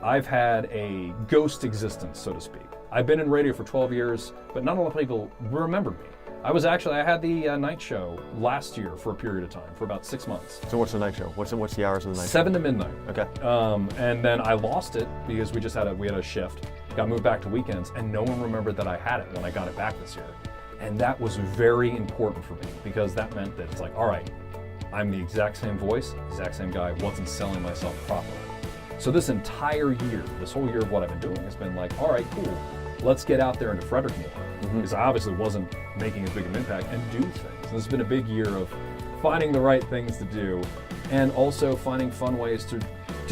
I've had a ghost existence, so to speak. I've been in radio for 12 years, but not a lot of people remember me. I had the night show last year for a period of time, for about 6 months. So what's the night show? What's the hours of the night 7 show? to midnight. Okay. And then I lost it because we had a shift, got moved back to weekends, and no one remembered that I had it when I got it back this year. And that was very important for me because that meant that it's like, all right, I'm the exact same voice, exact same guy, wasn't selling myself properly. So this entire year, this whole year of what I've been doing has been like, all right, cool, let's get out there into Frederick more, because I obviously wasn't making as big an impact, and do things. This has been a big year of finding the right things to do, and also finding fun ways to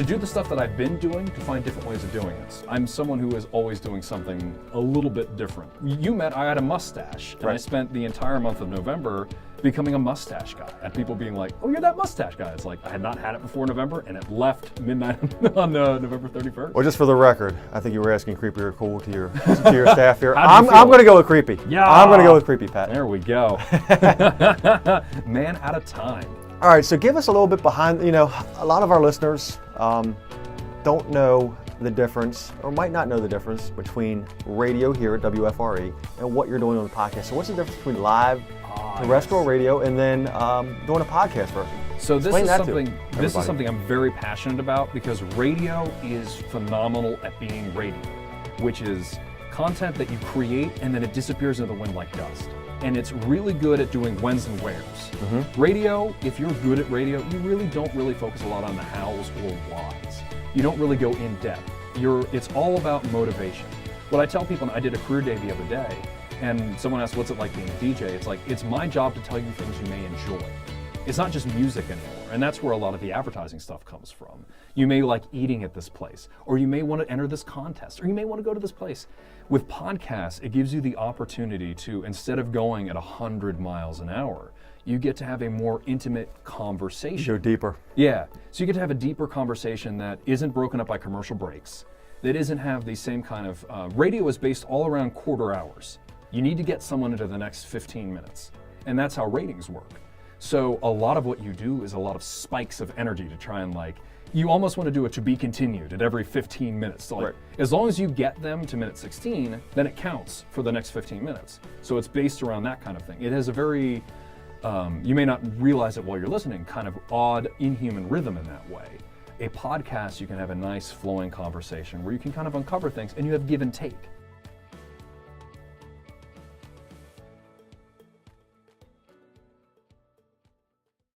do the stuff that I've been doing, to find different ways of doing it. I'm someone who is always doing something a little bit different. I had a mustache, and I spent the entire month of November becoming a mustache guy, and people being like, oh, you're that mustache guy. It's like, I had not had it before November, and it left midnight on November 31st. Well, just for the record, I think you were asking creepy or cool to your staff here. I'm going to go with creepy. Yeah. I'm going to go with creepy, Pat. There we go. Man out of time. All right, so give us a little bit behind, a lot of our listeners don't know the difference, or might not know the difference, between radio here at WFRE and what you're doing on the podcast. So what's the difference between live terrestrial radio and then doing a podcast version? So this is something I'm very passionate about, because radio is phenomenal at being radio, which is content that you create and then it disappears into the wind like dust. And it's really good at doing whens and wheres. Radio, if you're good at radio, you really don't focus a lot on the hows or whys. You don't really go in depth. It's all about motivation. What I tell people, and I did a career day the other day, and someone asked, what's it like being a DJ? It's like, it's my job to tell you things you may enjoy. It's not just music anymore, and that's where a lot of the advertising stuff comes from. You may like eating at this place, or you may want to enter this contest, or you may want to go to this place. With podcasts, it gives you the opportunity to, instead of going at 100 miles an hour, you get to have a more intimate conversation. Go deeper. Yeah, so you get to have a deeper conversation that isn't broken up by commercial breaks, that doesn't have the same kind of, radio is based all around quarter hours. You need to get someone into the next 15 minutes, and that's how ratings work. So a lot of what you do is a lot of spikes of energy to try and you almost want to do it to be continued at every 15 minutes. So as long as you get them to minute 16, then it counts for the next 15 minutes. So it's based around that kind of thing. It has a very, you may not realize it while you're listening, kind of odd, inhuman rhythm in that way. A podcast, you can have a nice flowing conversation where you can kind of uncover things and you have give and take.